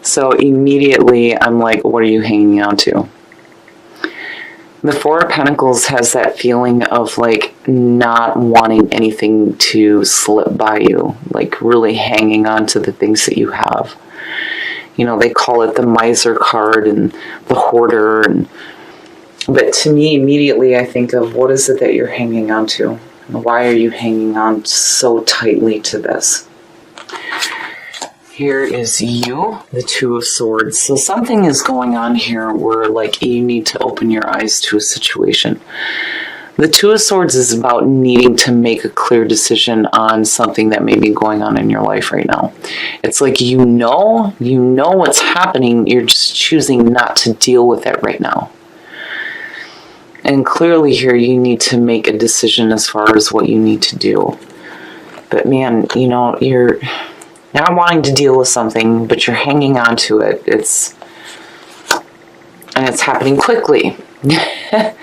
So immediately I'm like, what are you hanging on to? The Four of Pentacles has that feeling of like not wanting anything to slip by you, like really hanging on to the things that you have. You know, they call it the miser card and the hoarder. But to me, immediately I think of, what is it that you're hanging on to? Why are you hanging on so tightly to this? Here is you, the Two of Swords. So something is going on here where like you need to open your eyes to a situation. The Two of Swords is about needing to make a clear decision on something that may be going on in your life right now. It's like you know what's happening, you're just choosing not to deal with it right now. And clearly here you need to make a decision as far as what you need to do. But man, you know, you're not wanting to deal with something, but you're hanging on to it. And it's happening quickly. The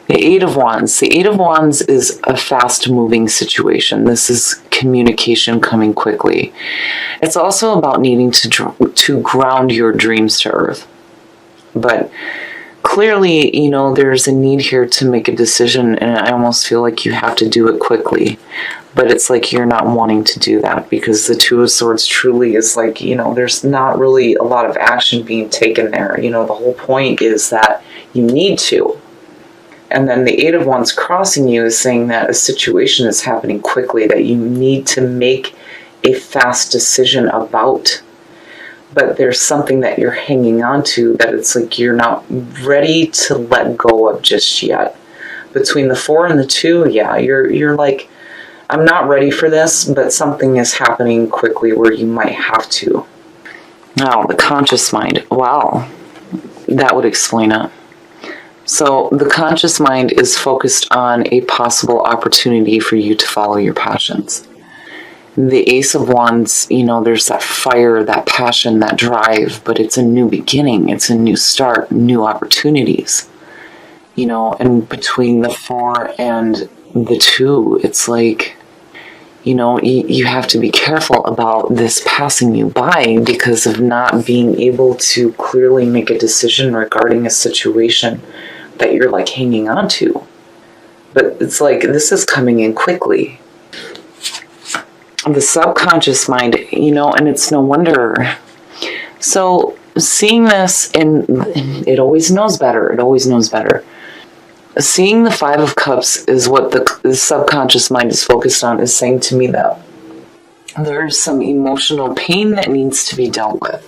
Eight of Wands. The Eight of Wands is a fast-moving situation. This is communication coming quickly. It's also about needing to ground your dreams to earth. But clearly, you know, there's a need here to make a decision, and I almost feel like you have to do it quickly. But it's like you're not wanting to do that because the Two of Swords truly is like, you know, there's not really a lot of action being taken there. You know, the whole point is that you need to. And then the Eight of Wands crossing you is saying that a situation is happening quickly that you need to make a fast decision about. But there's something that you're hanging on to that it's like you're not ready to let go of just yet. Between the Four and the Two, yeah, you're like, I'm not ready for this, but something is happening quickly where you might have to. Now, the conscious mind. Wow, that would explain it. So the conscious mind is focused on a possible opportunity for you to follow your passions. The Ace of Wands, you know, there's that fire, that passion, that drive, but it's a new beginning. It's a new start, new opportunities. You know, and between the Four and the Two, it's like, you know, you have to be careful about this passing you by because of not being able to clearly make a decision regarding a situation that you're like hanging on to. But it's like, this is coming in quickly. The subconscious mind, you know, and it's no wonder. So seeing this, and it always knows better. It always knows better. Seeing the Five of Cups is what the subconscious mind is focused on, is saying to me that there's some emotional pain that needs to be dealt with,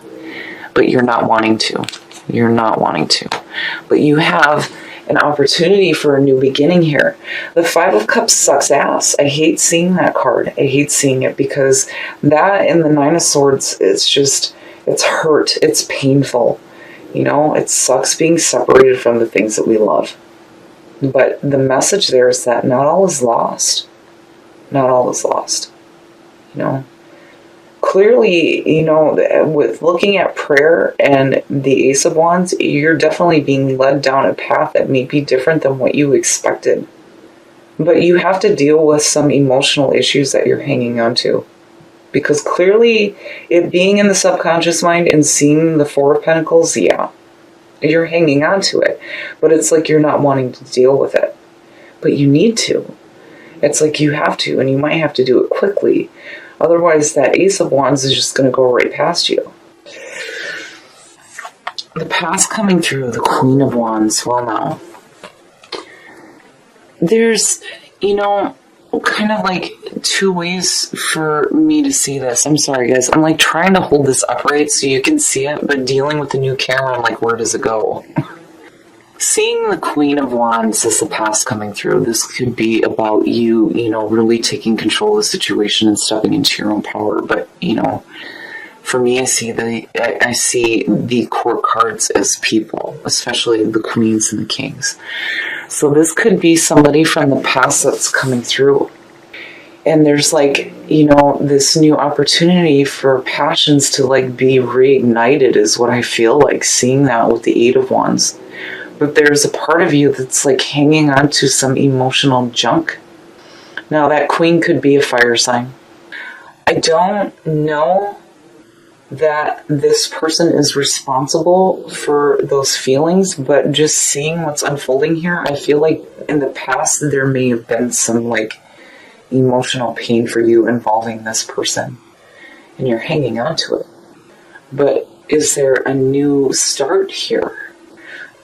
but you're not wanting to. You're not wanting to. But you have an opportunity for a new beginning here. The Five of Cups sucks ass. I hate seeing that card. I hate seeing it because that and the Nine of Swords, it's just, it's hurt. It's painful. You know, it sucks being separated from the things that we love. But the message there is that not all is lost. Not all is lost. You know, clearly, you know, with looking at prayer and the Ace of Wands, you're definitely being led down a path that may be different than what you expected. But you have to deal with some emotional issues that you're hanging on to. Because clearly, it being in the subconscious mind and seeing the Four of Pentacles, yeah, you're hanging on to it. But it's like you're not wanting to deal with it. But you need to. It's like you have to, and you might have to do it quickly. Otherwise, that Ace of Wands is just going to go right past you. The past coming through, the Queen of Wands, well now. There's, you know, kind of like two ways for me to see this. I'm sorry, guys. I'm like trying to hold this upright so you can see it, but dealing with the new camera, I'm like, where does it go? Seeing the Queen of Wands as the past coming through, this could be about you, you know, really taking control of the situation and stepping into your own power. But, you know, for me, I see the court cards as people, especially the queens and the kings. So this could be somebody from the past that's coming through. And there's like, you know, this new opportunity for passions to like be reignited is what I feel like, seeing that with the Eight of Wands. But there's a part of you that's like hanging on to some emotional junk. Now that Queen could be a fire sign. I don't know that this person is responsible for those feelings, but just seeing what's unfolding here, I feel like in the past there may have been some like emotional pain for you involving this person, and you're hanging on to it. But is there a new start here?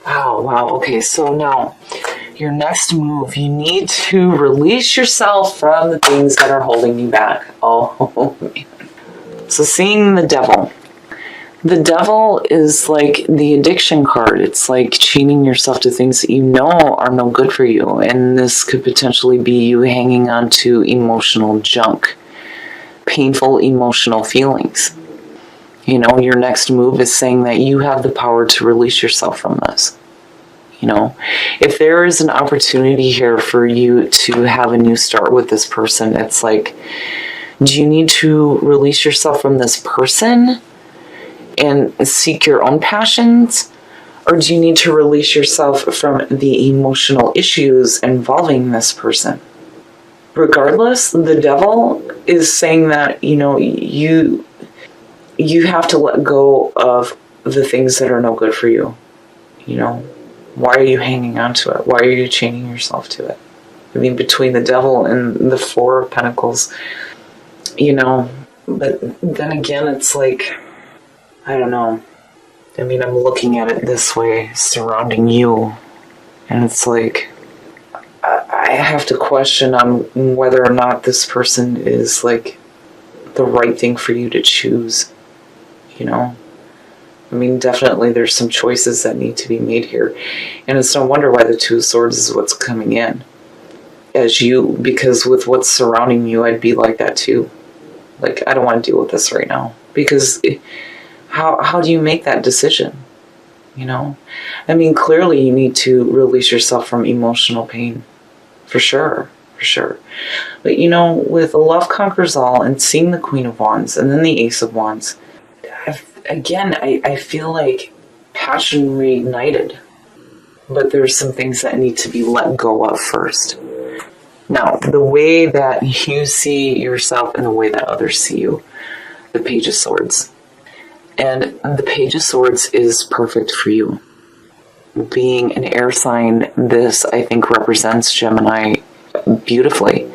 Wow. Okay, so now your next move, you need to release yourself from the things that are holding you back. Oh, man. So seeing the devil. The devil is like the addiction card. It's like chaining yourself to things that you know are no good for you. And this could potentially be you hanging on to emotional junk, painful emotional feelings. You know, your next move is saying that you have the power to release yourself from this. You know, if there is an opportunity here for you to have a new start with this person, it's like, do you need to release yourself from this person and seek your own passions? Or do you need to release yourself from the emotional issues involving this person? Regardless, the devil is saying that, you know, you have to let go of the things that are no good for you. You know, why are you hanging on to it? Why are you chaining yourself to it? I mean, between the devil and the Four of Pentacles, you know, but then again, it's like, I don't know. I mean, I'm looking at it this way, surrounding you, and it's like, I have to question on whether or not this person is like the right thing for you to choose, you know? I mean, definitely there's some choices that need to be made here, and it's no wonder why the Two of Swords is what's coming in as you, because with what's surrounding you, I'd be like that too. Like, I don't want to deal with this right now. Because how do you make that decision? You know? I mean, clearly you need to release yourself from emotional pain. For sure. But, you know, with Love Conquers All and seeing the Queen of Wands and then the Ace of Wands, I feel like passion reignited. But there's some things that need to be let go of first. Now, the way that you see yourself and the way that others see you, the Page of Swords. And the Page of Swords is perfect for you. Being an air sign, this, I think, represents Gemini beautifully.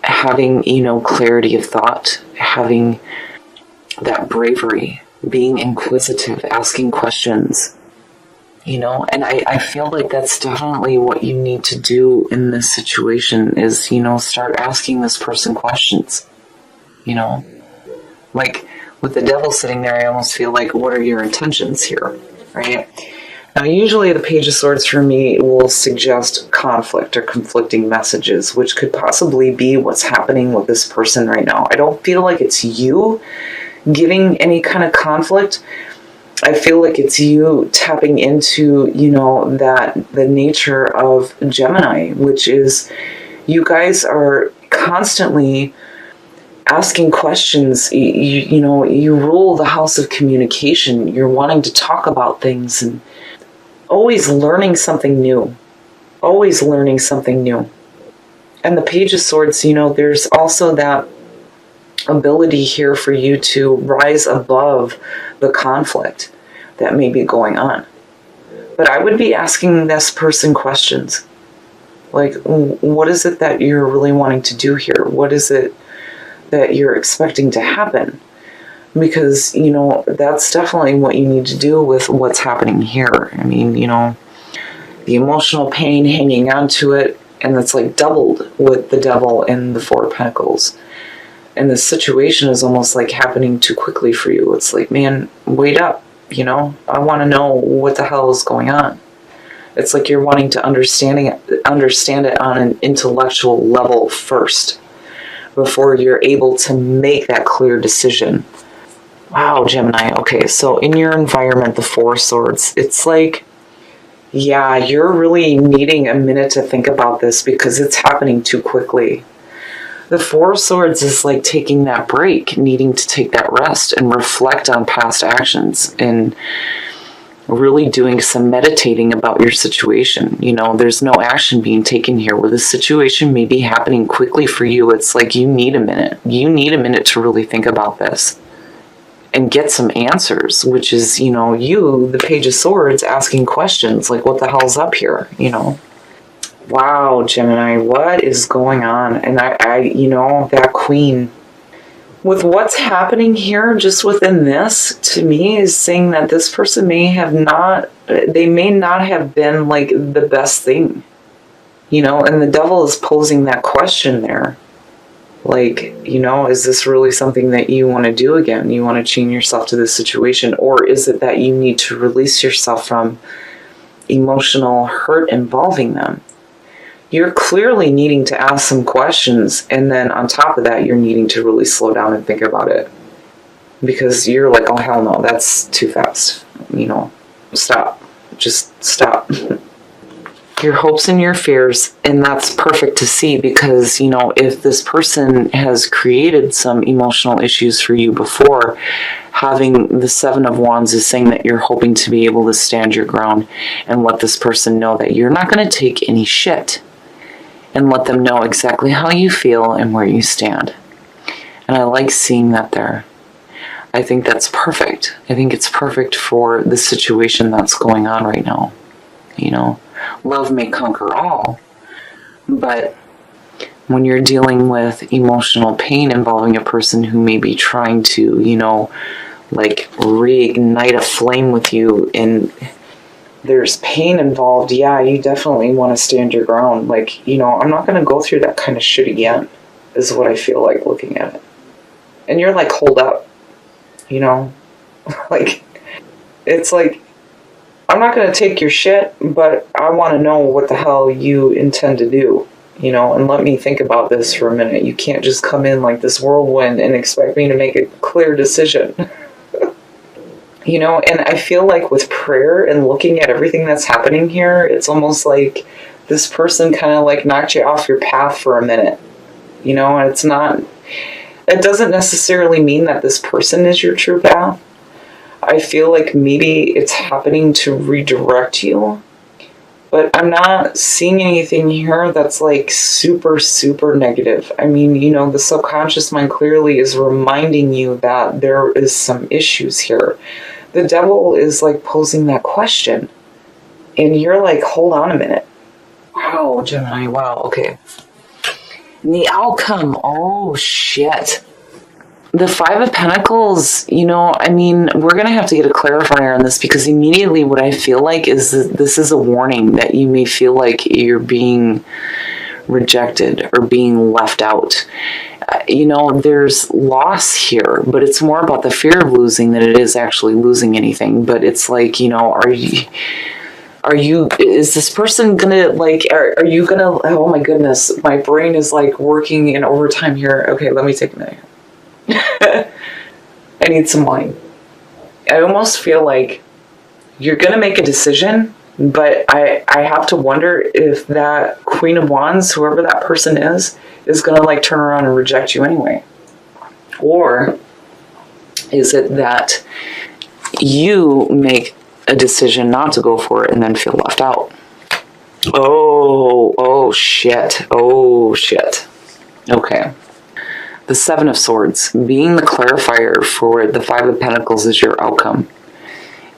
Having, you know, clarity of thought, having that bravery, being inquisitive, asking questions. You know, and I feel like that's definitely what you need to do in this situation is, you know, start asking this person questions. You know, like with the devil sitting there, I almost feel like, what are your intentions here, right? Now, usually the Page of Swords for me will suggest conflict or conflicting messages, which could possibly be what's happening with this person right now. I don't feel like it's you giving any kind of conflict. I feel like it's you tapping into, you know, that the nature of Gemini, which is you guys are constantly asking questions. You know, you rule the house of communication. You're wanting to talk about things and always learning something new. Always learning something new. And the Page of Swords, you know, there's also that ability here for you to rise above the conflict that may be going on. But I would be asking this person questions. Like, what is it that you're really wanting to do here? What is it that you're expecting to happen? Because, you know, that's definitely what you need to do with what's happening here. I mean, you know, the emotional pain, hanging on to it, and it's like doubled with the devil and the Four of Pentacles. And the situation is almost like happening too quickly for you. It's like, man, wait up, you know? I want to know what the hell is going on. It's like you're wanting to understand it on an intellectual level first before you're able to make that clear decision. Wow, Gemini. Okay, so in your environment, the Four of Swords, it's like, yeah, you're really needing a minute to think about this because it's happening too quickly. The Four of Swords is like taking that break, needing to take that rest and reflect on past actions and really doing some meditating about your situation. You know, there's no action being taken here where the situation may be happening quickly for you. It's like you need a minute. You need a minute to really think about this. and get some answers, which is, you, the Page of Swords, asking questions like, what the hell's up here, Wow, Gemini, what is going on? And that Queen, with what's happening here, just within this, to me, is saying that this person may not have been like the best thing, and the Devil is posing that question there. Like, is this really something that you want to do again? You want to chain yourself to this situation? Or is it that you need to release yourself from emotional hurt involving them? You're clearly needing to ask some questions, and then on top of that, you're needing to really slow down and think about it. Because you're like, oh, hell no, that's too fast. Stop. Just stop. Your hopes and your fears, and that's perfect to see, because, if this person has created some emotional issues for you before, having the Seven of Wands is saying that you're hoping to be able to stand your ground and let this person know that you're not going to take any shit, and let them know exactly how you feel and where you stand. And I like seeing that there. I think that's perfect. I think it's perfect for the situation that's going on right now. Love may conquer all, but when you're dealing with emotional pain involving a person who may be trying to, reignite a flame with you, and there's pain involved, yeah, you definitely want to stand your ground. I'm not going to go through that kind of shit again, is what I feel like looking at it. And you're like, hold up, it's like, I'm not going to take your shit, but I want to know what the hell you intend to do, and let me think about this for a minute. You can't just come in like this whirlwind and expect me to make a clear decision. And I feel like with prayer and looking at everything that's happening here, it's almost like this person kind of like knocked you off your path for a minute, and it doesn't necessarily mean that this person is your true path. I feel like maybe it's happening to redirect you, but I'm not seeing anything here that's like super, super negative. I mean, the subconscious mind clearly is reminding you that there is some issues here. The Devil is like posing that question, and you're like, hold on a minute. Wow, Gemini, wow, okay. And the outcome, oh shit. The Five of Pentacles, we're going to have to get a clarifier on this, because immediately what I feel like is that this is a warning that you may feel like you're being rejected or being left out. There's loss here, but it's more about the fear of losing than it is actually losing anything. But it's like, is this person gonna are you gonna, oh my goodness, my brain is like working in overtime here. Okay, let me take a minute. I need some wine. I almost feel like you're going to make a decision, but I have to wonder if that Queen of Wands, whoever that person is going to turn around and reject you anyway. Or is it that you make a decision not to go for it and then feel left out? Oh shit. Okay. The Seven of Swords, being the clarifier for the Five of Pentacles is your outcome,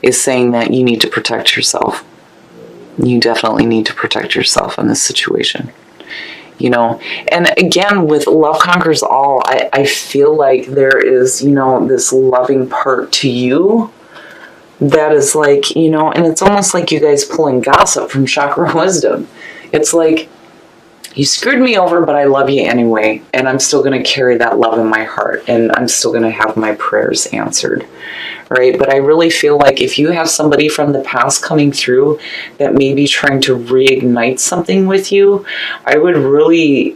is saying that you need to protect yourself. You definitely need to protect yourself in this situation. And again, with love conquers all, I feel like there is, this loving part to you that is like, and it's almost like you guys pulling gossip from Chakra Wisdom. It's like, you screwed me over, but I love you anyway, and I'm still going to carry that love in my heart, and I'm still going to have my prayers answered, right? But I really feel like if you have somebody from the past coming through that may be trying to reignite something with you, I would really,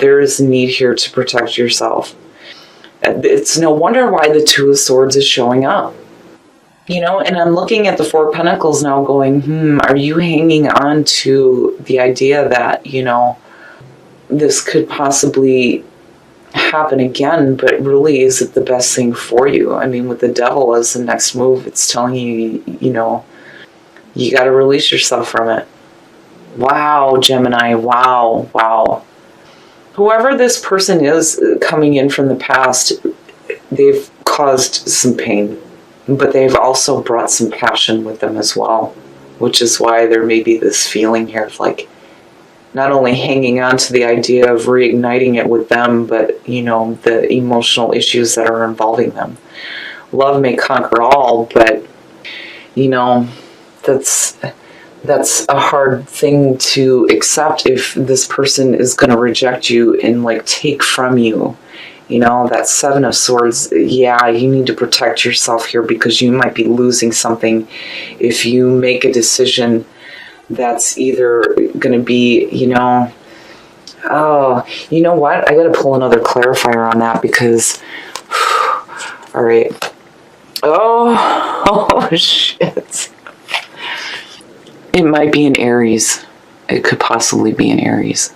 there is need here to protect yourself. It's no wonder why the Two of Swords is showing up. And I'm looking at the Four of Pentacles now going, are you hanging on to the idea that, this could possibly happen again, but really is it the best thing for you? I mean, with the Devil as the next move, it's telling you, you got to release yourself from it. Wow, Gemini, wow. whoever this person is coming in from the past, they've caused some pain, but they've also brought some passion with them as well, which is why there may be this feeling here of like not only hanging on to the idea of reigniting it with them, but, you know, the emotional issues that are involving them. Love may conquer all, but, you know, that's a hard thing to accept if this person is going to reject you and like take from you. You know, that Seven of Swords, yeah, you need to protect yourself here because you might be losing something if you make a decision that's either going to be, you know, oh, you know what? I got to pull another clarifier on that because, all right. Oh, shit. It might be an Aries. It could possibly be an Aries.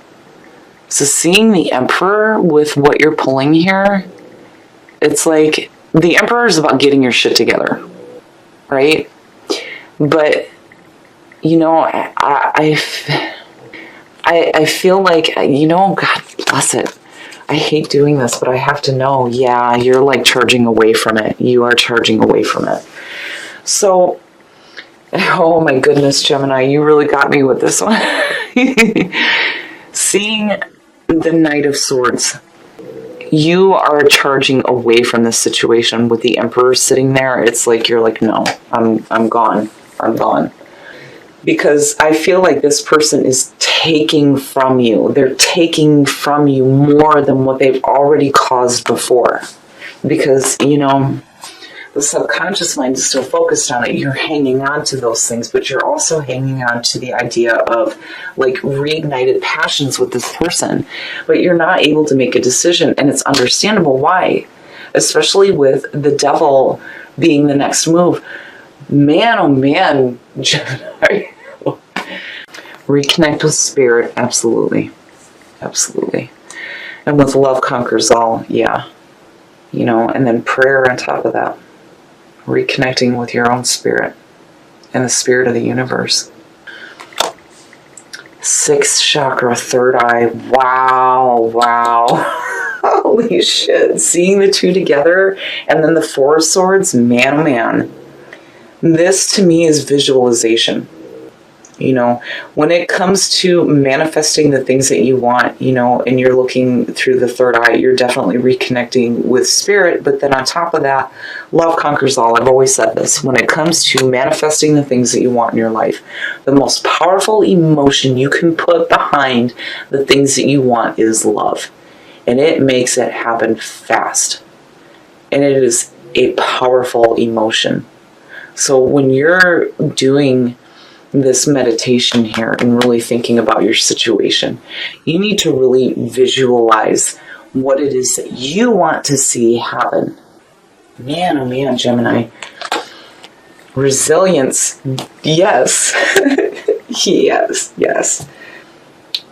So seeing the Emperor with what you're pulling here, it's like the Emperor is about getting your shit together, right? But, you know, I feel like, you know, God bless it. I hate doing this, but I have to know, yeah, you're like charging away from it. You are charging away from it. So, oh my goodness, Gemini, you really got me with this one. Seeing the Knight of Swords, you are charging away from this situation with the Emperor sitting there. It's like you're like, no, I'm gone. I'm gone. Because I feel like this person is taking from you. They're taking from you more than what they've already caused before. Because, you know, the subconscious mind is still focused on it. You're hanging on to those things, but you're also hanging on to the idea of like reignited passions with this person. But you're not able to make a decision, and it's understandable why. Especially with the Devil being the next move. Man, oh man, Gemini. Reconnect with Spirit, absolutely. Absolutely. And with love conquers all, yeah. You know, and then prayer on top of that. Reconnecting with your own spirit and the spirit of the universe. Sixth chakra, third eye. Wow, wow. Holy shit. Seeing the two together and then the Four of Swords, man, oh man. This to me is visualization. You know, when it comes to manifesting the things that you want, you know, and you're looking through the third eye, you're definitely reconnecting with spirit. But then on top of that, love conquers all. I've always said this. When it comes to manifesting the things that you want in your life, the most powerful emotion you can put behind the things that you want is love. And it makes it happen fast. And it is a powerful emotion. So when you're doing this meditation here and really thinking about your situation, you need to really visualize what it is that you want to see happen. Man, oh man, Gemini. Resilience. Yes. Yes, yes.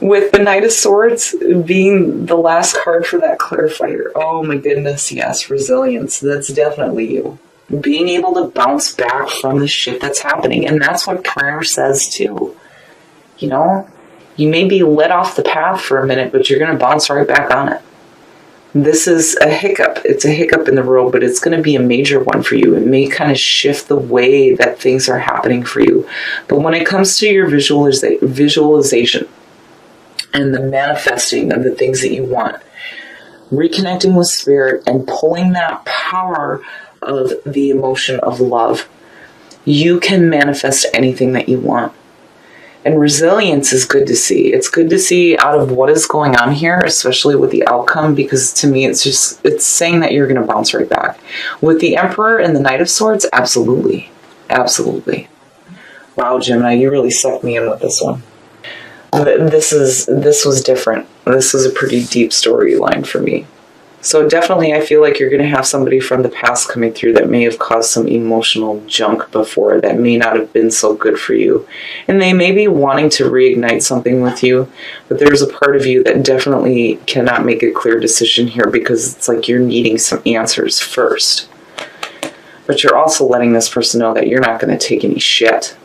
With the Knight of Swords being the last card for that clarifier. Oh my goodness, yes. Resilience. That's definitely you. Being able to bounce back from the shit that's happening. And that's what prayer says too. You know, you may be let off the path for a minute, but you're going to bounce right back on it. This is a hiccup. It's a hiccup in the road, but it's going to be a major one for you. It may kind of shift the way that things are happening for you. But when it comes to your visualization and the manifesting of the things that you want, reconnecting with spirit and pulling that power of the emotion of love, you can manifest anything that you want. And resilience is good to see. It's good to see out of what is going on here, especially with the outcome, because to me it's saying that you're going to bounce right back. With the Emperor and the Knight of Swords, absolutely. Absolutely. Wow, Gemini, you really sucked me in with this one. This was different. This was a pretty deep storyline for me. So definitely I feel like you're going to have somebody from the past coming through that may have caused some emotional junk before that may not have been so good for you. And they may be wanting to reignite something with you, but there's a part of you that definitely cannot make a clear decision here because it's like you're needing some answers first. But you're also letting this person know that you're not going to take any shit.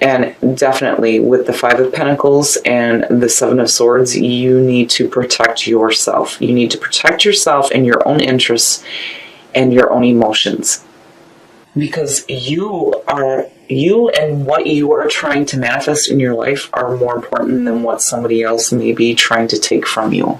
And definitely with the Five of Pentacles and the Seven of Swords, you need to protect yourself. You need to protect yourself and your own interests and your own emotions. Because you and what you are trying to manifest in your life are more important than what somebody else may be trying to take from you.